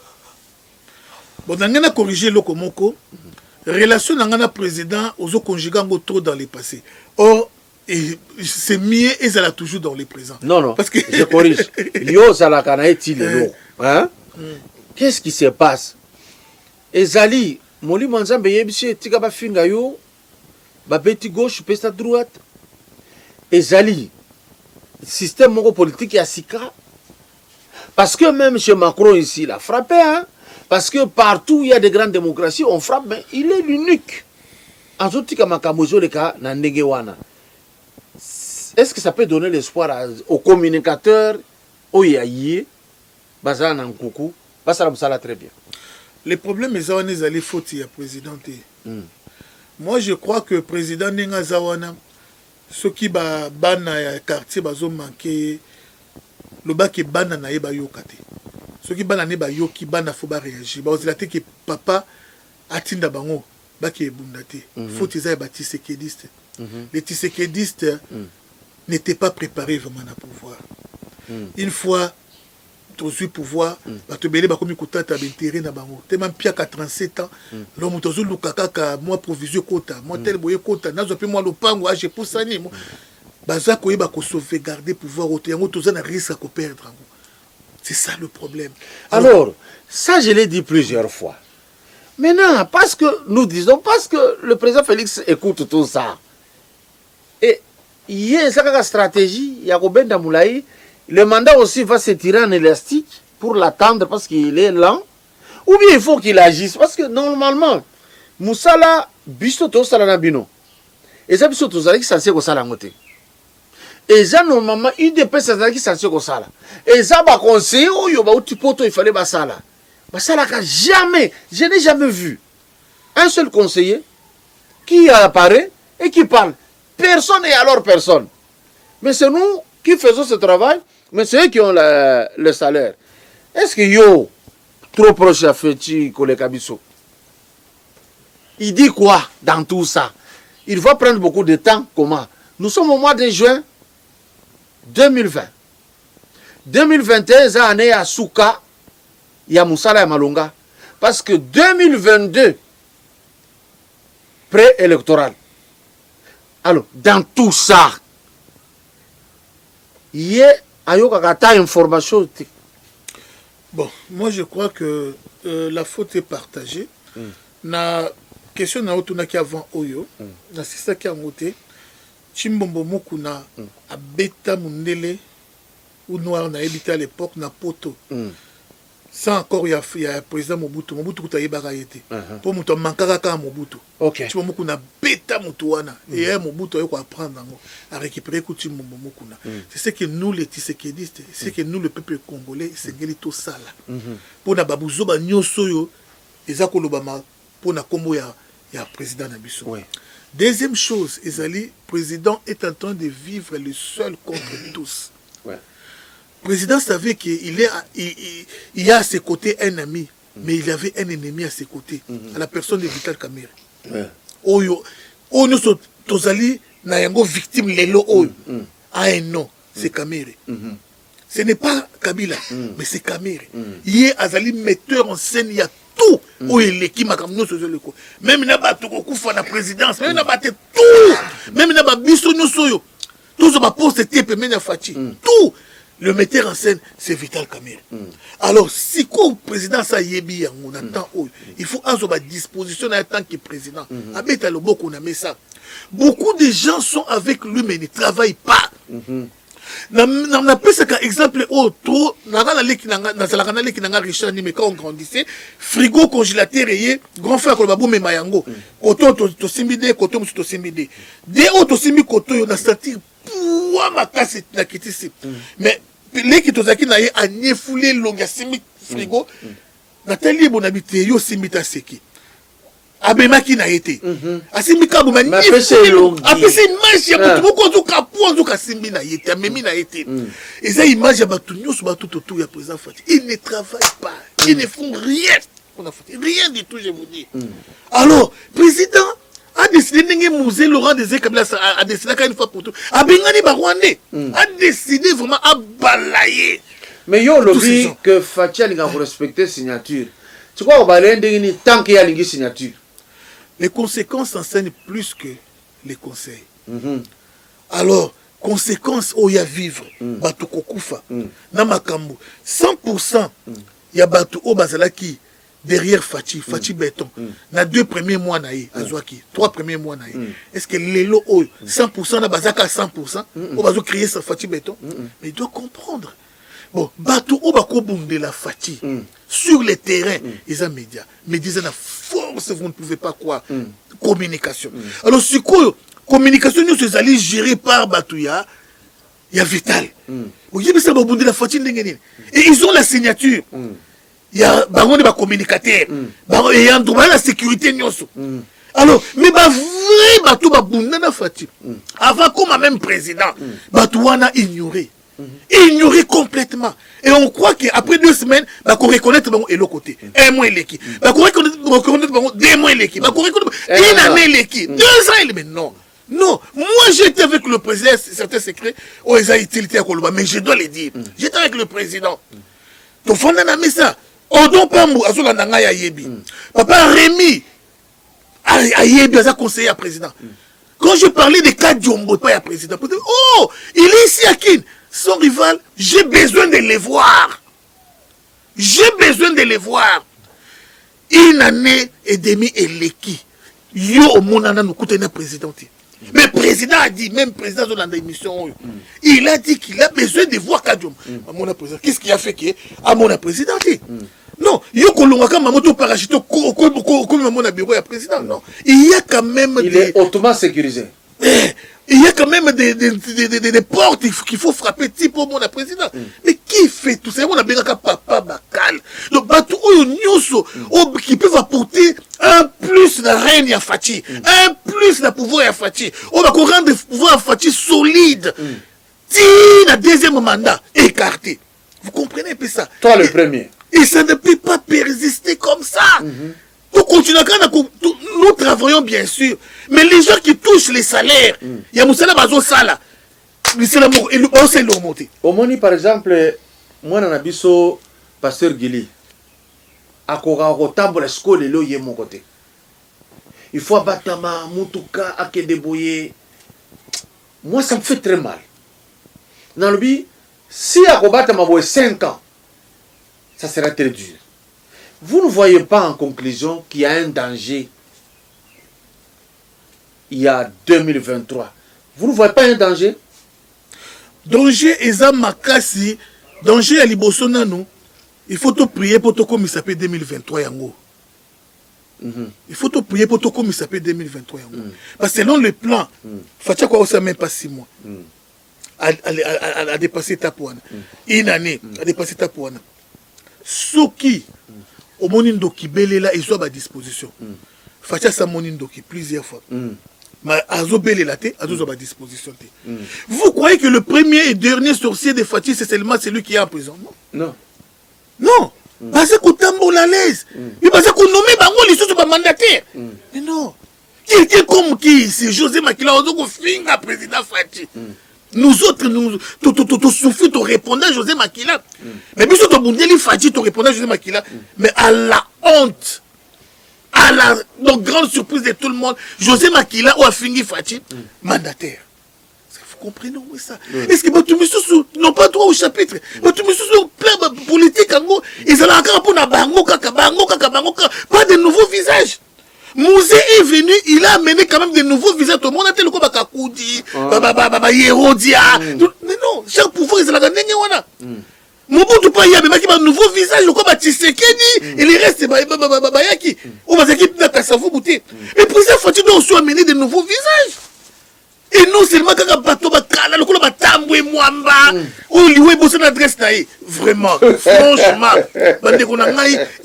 S2: Bon, on a corrigé le Komoko. Relation avec le président, aux conjugués trop dans le passé. Or, c'est mieux et ça l'a toujours dans le présent.
S1: Non,
S2: parce que
S1: je corrige. Yo, ça l'a canalisé. Qu'est-ce qui se passe? Ezali, Moli Manzambe Yebisi, Tigaba Fingayo. Babeti gauche, pesta droite. Et Zali, système politique à Sika. Parce que même chez Macron ici, il a frappé. Hein? Parce que partout où il y a des grandes démocraties, on frappe, mais il est l'unique azotika makambo ezoleka na ndenge wana. Est-ce que ça peut donner l'espoir aux communicateurs oyaye bazala na nkuku basala musala très bien?
S2: Le problème est que les allés faute ya président. Moi je crois que président Nenga Zawana ceux qui ba bana quartier bazo manquer le bas qui bana na yeba yokate. Ceux qui bana ne ba yoki bana faut ba réagir. Ba ozilate que papa atinda bango ba ki ebundate. Faut ils ba tisekediste. Les tisekedistes n'étaient pas préparés vraiment à pouvoir. Une fois tous pouvoir ba te belé ba komi kotata bintérêt na bango. Te même pia 37 ans l'homme tozo lukaka ka moi provision kota, moi tel boye kota, nazo pe moi lopango age pour sani mo. Baza ko yeba ko sauvegarder pouvoir auto yango toza na risque ko perdre. C'est ça le problème.
S1: Alors, ça je l'ai dit plusieurs fois. Maintenant, parce que nous disons, parce que le président Félix écoute tout ça. Et il y a une stratégie, il y a Robin Damoulaye, le mandat aussi va se tirer en élastique pour l'attendre parce qu'il est lent. Ou bien il faut qu'il agisse. Parce que normalement, Moussala, Bisoto Salanabino. Et ça, Bisoto Zalaki, ça c'est au Salangote. Et ça, normalement, UDP, ça c'est censé comme ça. Et ça, bah, conseiller, il fallait basala. Basala, jamais, je n'ai jamais vu un seul conseiller qui apparaît et qui parle. Personne et alors personne. Mais c'est nous qui faisons ce travail, mais c'est eux qui ont le salaire. Est-ce que yo, trop proche à Feti, Kolekabiso, il dit quoi dans tout ça? Il va prendre beaucoup de temps. Comment? Nous sommes au mois de juin 2020. 2021, c'est année à Souka, il y a Moussala et Malonga. Parce que 2022, pré-électoral. Alors, dans tout ça, il y a une information.
S2: Bon, moi je crois que la faute est partagée. La question qui avant Oyo, la c'est qui a monté. Chimbombo Mokuna a bêta mundele ou noir na habité à l'époque na poto. Ça encore il y a président Mobutu kuta yebaka yete. Pour muto mankaka ka Mobutu.
S1: OK.
S2: Chimbombo Mokuna bêta mutuana et Mobutu yoko apprendre à récupérer Chimbombo Mokuna. C'est ce que nous les tisekedistes, c'est ce que nous le peuple congolais c'est gelito sala. Pour na babuzo ba nyoso yo ezako lobama pour na kombo ya président Nabiso. Deuxième chose, le président est en train de vivre le seul contre tous. Le président savait qu'il y a à ses côtés un ami, mais il y avait un ennemi à ses côtés, à la personne de Vital Kamerhe. Oyo, nous sommes victime lelo oyo a un nom, c'est Kamerhe. Ce n'est pas Kabila, mais c'est Kamerhe. Il est azali metteur en scène, il y a tout. Même na ba tokokufa na présidence, même na ba tout, même na ba biso nyosoyo. Tout ça ba poste tepe mena fati. Tout le metteur en scène c'est Vital Kamerhe. Alors si quoi président ça yebi on attend il faut avoir ba disposition en tant que président. Abeta le boko na mesa. Beaucoup de gens sont avec lui mais ne travaillent pas. Na pesa ka exemple trop na zalaka leki na Richard ni mais quand on grandissait frigo congélateur et grand frère ko babu mema yango koto to simbide koto musu to simbide de auto simbi koto yo na sentir pouwa makasi na kitisi mais leki to zaki na ye anyefoulé longa simbi frigo na teli bonabité yo simbi ta seki abemaki na yete asimbi kabu mani apesi image ya mutu moko nzuka po nzuka simbi na yete amemi na yete eza image ya batu nyonso batu autour ya président Fati. Ils ne travaillent pas, ils ne font rien, rien du tout, je vous dis. Alors président a décidé de musée Laurent Désiré Kabila a décidé qu'une fois pour tout a bengani ba Rwandais a décidé vraiment à balayer.
S1: Mais yo lobby que Fati a respecté signature. Tu crois au balendeni tant qu'il y a une signature.
S2: Les conséquences enseignent plus que les conseils. Alors, conséquences, il y a vivre. Batu kokufa. Na makambo. 100%, il y a batu au bazalaki derrière Fati béton. Na 2 premiers mois naïe, azwaki. 3 premiers mois naïe. Est-ce que l'élo 100% na bazaka 100%, au bazo créer sa Fati béton? Mais il doit comprendre. Bon, batu au bako bunde la Fati. Sur les terrains, ils ont médias. Mais disent la force, vous ne pouvez pas croire. communication. Alors c'est quoi communication nous c'est allé gérée par Batouya, il y a Vital. Vous voyez ça baboundi la fatine et ils ont la signature. Il y a baron de communicateur. Baron et en droit la sécurité nyoso. Alors mais ba vrai batou babunda na fatine. Avant comme même président, Batouana ignoré. Ignoré complètement. Et on croit qu'après 2 semaines, bah qu'on reconnaît et l'autre côté. Un mois l'équipe. Bah qu'on reconnaît 2 mois l'équipe. Bah qu'on reconnaît une année l'équipe. 2 ans, mais non. Non, moi j'étais avec le président, certains secrets, oh ils ont utilité à Koloba, mais je dois le dire. J'étais avec le président. Ton fond n'a mis ça. Odon Pambou, Azola Nanga Yebi. Papa Rémi, Ayebi, a conseiller à président. Quand je parlais des cas Djombo, pas à président, oh, il est ici à Kin. Son rival, j'ai besoin de les voir. J'ai besoin de les voir. Une année et demie et l'équipe. Yo au monana nous coûte un président. Mais le président a dit, même le président de l'émission, il a dit qu'il a besoin de voir Kadjom. À mon président, qu'est-ce qui a fait qu'il à mon président? Non, yo kolongaka mamoto parachute comme mon bureau à président. Non, il y a quand même
S1: il est hautement sécurisé.
S2: Il y a quand même des portes qu'il faut frapper type au monde président. Mais qui fait tout ça? On a bien papa Bakal. Donc, bateau qui peuvent apporter un plus de règne à Fati, un plus de pouvoir à Fati. On va rendre le pouvoir à Fati solide. Si le deuxième mandat écarté. Vous comprenez un peu ça?
S1: Toi le premier.
S2: Et ça ne peut pas persister comme ça. Nous continuons, nous travaillons bien sûr, mais les gens qui touchent les salaires, il y a Moussala Bazo Sala, c'est le remonté.
S1: Au Moni, par exemple, moi, dans Abisso, pasteur Gili, à Korarotambo, la scole est là, il est mon côté. Il faut abattre ma Moutuka, à Kedeboye. Moi, ça me fait très mal. Dans le but, si à Kobatama, 5 ans, ça sera très dur. Vous ne voyez pas en conclusion qu'il y a un danger il y a 2023. Vous ne voyez pas un danger?
S2: Danger Eza Makasi, danger à Libosonano. Il faut te prier pour te comme il s'appelle 2023 yango. Il faut te prier pour te comme il s'appelle 2023 yango. Parce que selon le plan, Fatia quoi ça même pas 6 mois. À dépasser ta poine. Une année à dépasser ta poine. Soki au Monindoki Belela ils sont à disposition. Fatia sa Monindoki plusieurs fois. Mais Azo Belela te, Azo à disposition te. Vous croyez que le premier et dernier sorcier de Fatia c'est seulement celui qui est en prison?
S1: Non.
S2: Non. Parce que Tambo la laisse. Mais parce que nommé Bango les choses pas mandataire. Mais non. Quelqu'un comme qui c'est José Makila Ozo finga président Fatia. Nous autres, nous souffrons, tu répondais à José Makila. Mais bien sûr, tu as Fadji, tu répondais à José Makila. Mais à la honte, à la donc, grande surprise de tout le monde, José Makila ou a fini Fadji, mandataire. Vous comprenez où ça? Est-ce que tu me sous non pas droit au chapitre, mais tu me sous plein de politique, ils ont encore pour Bango, pas de nouveaux visages. Mouzé est venu, il a amené quand même de nouveaux visages. Tout le monde a été le coup Bakakoudi, Yerodia. Mais non, chaque pouvoir, ils ont la gagné. Mobutu pas y a même un nouveau visage, le coup Tshisekedi, il reste Bayaki. On va s'équiper dans ta savou bouté. Et pour ça, faut-il donc soit amené de nouveaux visages. Et non seulement quand on bateau bakala, le coup Batambwe Mwamba, ou lui bosse une adresse naïe. Vraiment, franchement,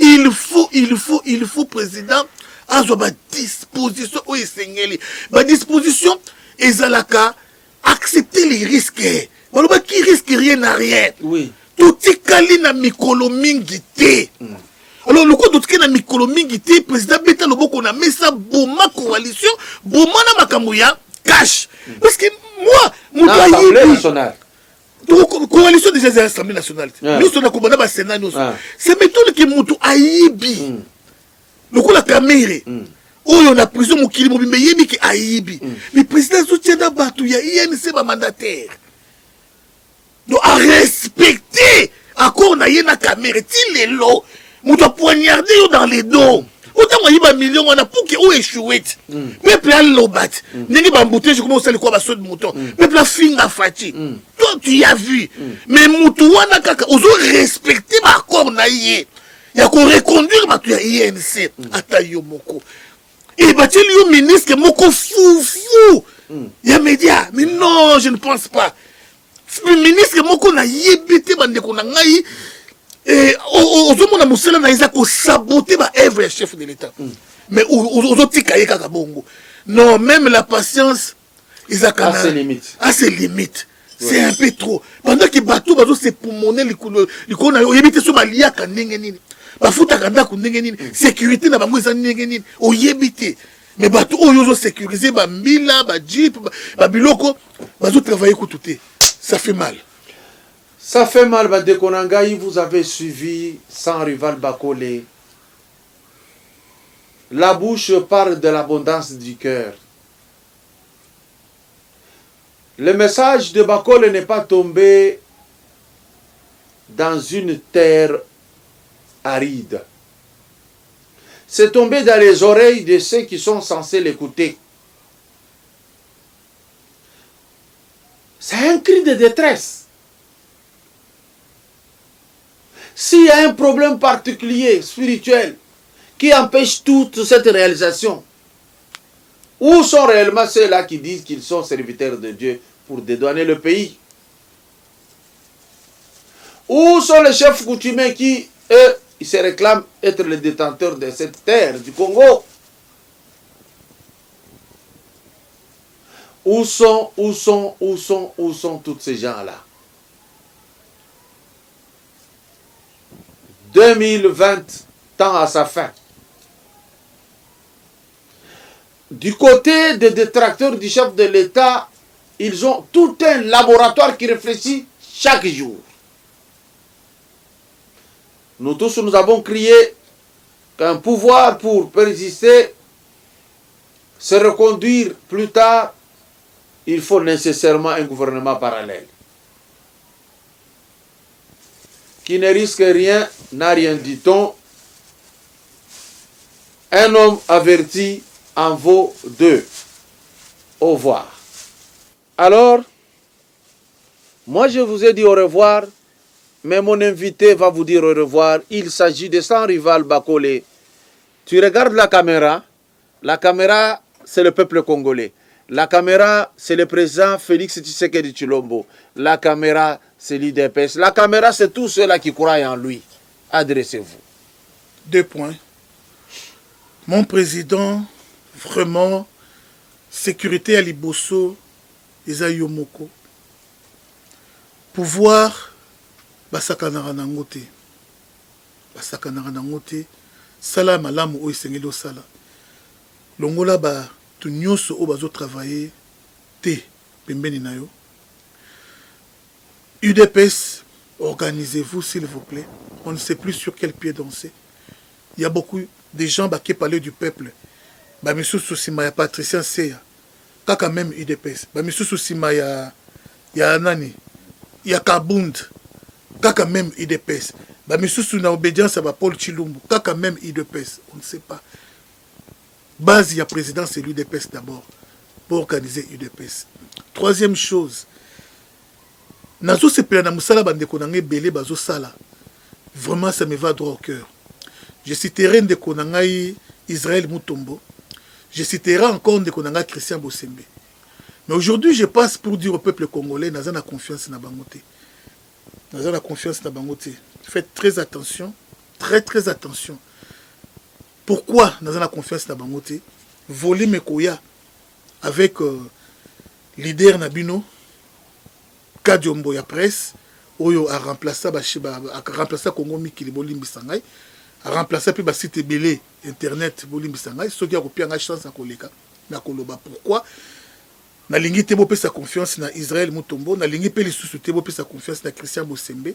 S2: il faut président. À ma disposition, oui, Seigneur, ma disposition, Ezalaka, accepter les risques. Voilà, qui risque rien à rien.
S1: Oui.
S2: Tout est calé dans Mikolo Mingité. Alors, le coup d'autres dans Mikolo Mingité, président Beta Lobo, qu'on a mis ça, Boma coalition, Boma na Makamouya, cash. Parce que moi,
S1: l'Assemblée nationale.
S2: Coalition déjà de l'Assemblée nationale. Nous sommes dans le Sénat. C'est méthode que Moutou Aïbi. Le coup la caméra. Oh, on a prison mon kili mobile mais qui Aïbi. Le président soutient d'Abatou, il y a INC mandataire. Donc à respecter encore on a une caméra. T'il est là, on doit poignarder dans les dos. Autant on a 1 million on a pour que ou échoué. Mais plein lobat. N'est pas embouté je commence à le quoi ba saut de mouton. Mais plein finga fati. Toi tu y as vu. Mais moutou wana kaka ozo respecter encore na yé. Il y a qu'on reconduire ma INC à Tayo Moko. Et battez le ministre moko fou. Il y a média. Mais non, je ne pense pas. Le ministre moko na yebité bande ko na ngai. Et ozomona musela na isa ko saboter ba œuvre chef de l'État. Mais ozotika ye kaka bongo. Non, même la patience
S1: à ses limites.
S2: À ses limites. C'est un peu trop. Pendant que bateau c'est pour monnaie likolo na yo yebité so baliaka ndenge nini. Bafuta kanda ku ndenge nini. Sécurité na bango eza ndenge nini. Oyebité. Mais bateau oyo sécuriser ba mbila ba jeep ba biloko bazo travailler ko touté. Ça fait mal.
S1: Ça fait mal, Bande Konangaï. Vous avez suivi sans rival Bakole. La bouche parle de l'abondance du cœur. Le message de Bakole n'est pas tombé dans une terre aride. C'est tombé dans les oreilles de ceux qui sont censés l'écouter. C'est un cri de détresse. S'il y a un problème particulier, spirituel, qui empêche toute cette réalisation, où sont réellement ceux-là qui disent qu'ils sont serviteurs de Dieu pour dédouaner le pays? Où sont les chefs coutumiers qui, eux, ils se réclament être les détenteurs de cette terre du Congo? Où sont tous ces gens-là? 2020 tend à sa fin. Du côté des détracteurs du chef de l'État, ils ont tout un laboratoire qui réfléchit chaque jour. Nous tous, nous avons crié qu'un pouvoir pour persister, se reconduire plus tard, il faut nécessairement un gouvernement parallèle. Qui ne risque rien, n'a rien dit-on. Un homme averti en vaut deux. Au revoir. Alors, moi je vous ai dit au revoir, mais mon invité va vous dire au revoir. Il s'agit de son rival Bakole. Tu regardes la caméra c'est le peuple congolais. La caméra, c'est le président Félix Tshisekedi Tshilombo. La caméra, c'est l'IDPS. La caméra, c'est tous ceux-là qui croient en lui. Adressez-vous.
S2: 2 points. Mon président, vraiment, sécurité à Liboso, Eza Yomoko. Pouvoir, basakanara nangote. Basakanara nangote. Sala malamu o isengelo sala. Longola ba tu nyonso o bazo travailler te pembeni na yo. UDPS, organisez-vous s'il vous plaît. On ne sait plus sur quel pied danser. Il y a beaucoup de gens qui parlent du peuple. Ba misusu sima ya Patricien Seya. Kaka même UDPS. Ba misusu sima ya nani? Ya Kabund. Kaka même UDPS. Ba misusu na obédience à Paul Chilumbu. Kaka même UDPS. On ne sait pas. Base, il y a président, c'est l'UDPS d'abord, pour organiser l'UDPS. Troisième chose, Nazo se plana musala bande konangé belé bazo sala. Vraiment, ça me va droit au cœur. Je citerai de konangai Israël Mutombo. Je citerai encore de konanga Christian Bosembe. Mais aujourd'hui, je passe pour dire au peuple congolais, naza na confiance na bangote. Naza na confiance na bangote. Faites très attention, très attention. Pourquoi nous avons la confiance dans Bangote? Voler Mekoya avec leader Nabino, Kadiombo ya presse, Oyo a remplacé Congo Mikili Bolimbi Sangay, a remplacé puis site belé internet Bolimbi Sangay, ce qui a copié en chance à Koleka, na Koloba. Pourquoi? Na lingi te bopé sa confiance na Israël Mutombo, na lingi pe li sous-te bopé sa confiance na Christian Bosembe,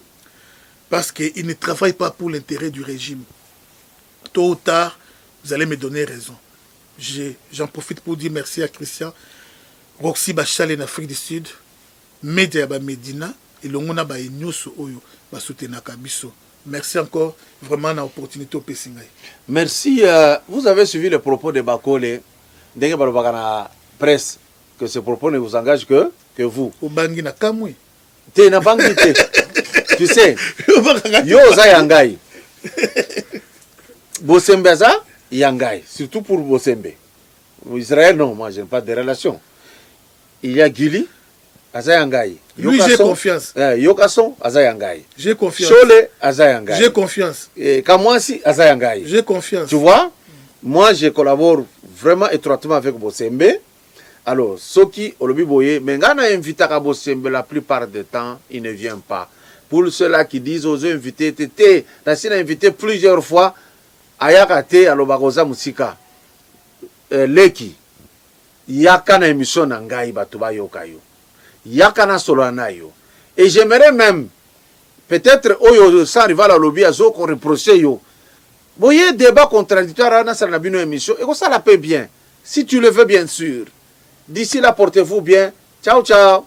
S2: parce qu'il ne travaille pas pour l'intérêt du régime. Tôt ou tard, vous allez me donner raison. J'en profite pour dire merci à Christian, Roxy Bachal en Afrique du Sud, Média Medina, et l'ongona ba nyoso oyo ba soutenaka biso. Merci encore, vraiment, na opportunité au Pessingaï.
S1: Merci. Vous avez suivi les propos de Bakole. Dengue Balobagana presse que ces propos ne vous engagent que vous.
S2: Obangi na kamwe.
S1: Te na bangi te. Tu sais, yo za yangai. Bosembe za yangai, surtout pour Bosembe. Israël, non, moi, je n'ai pas de relation. Il y a Gili, Azayangaï.
S2: Lui, j'ai confiance.
S1: Yokason, Azayangaï.
S2: J'ai confiance.
S1: Chole, Azayangaï.
S2: J'ai confiance.
S1: Et Kamwasi, Azayangaï.
S2: J'ai confiance.
S1: Tu vois, moi, je collabore vraiment étroitement avec Bossembe. Alors, Soki, Olobiboye, mais quand on a invité à Bossembe, la plupart du temps, il ne vient pas. Pour ceux-là qui disent aux invités, Tété, Nassina invité plusieurs fois, Ayakate, Alobagoza Musika, Leki, Yakana émission Nangaï, Batuba Yokayo, Yakana Solanayo. Et j'aimerais même, peut-être, Oyo, sans rival à lobby, à Zo, qu'on reproche yo. Vous voyez, débat contradictoire, dans cette émission, et ça la paie bien. Si tu le veux, bien sûr. D'ici là, portez-vous bien. Ciao, ciao.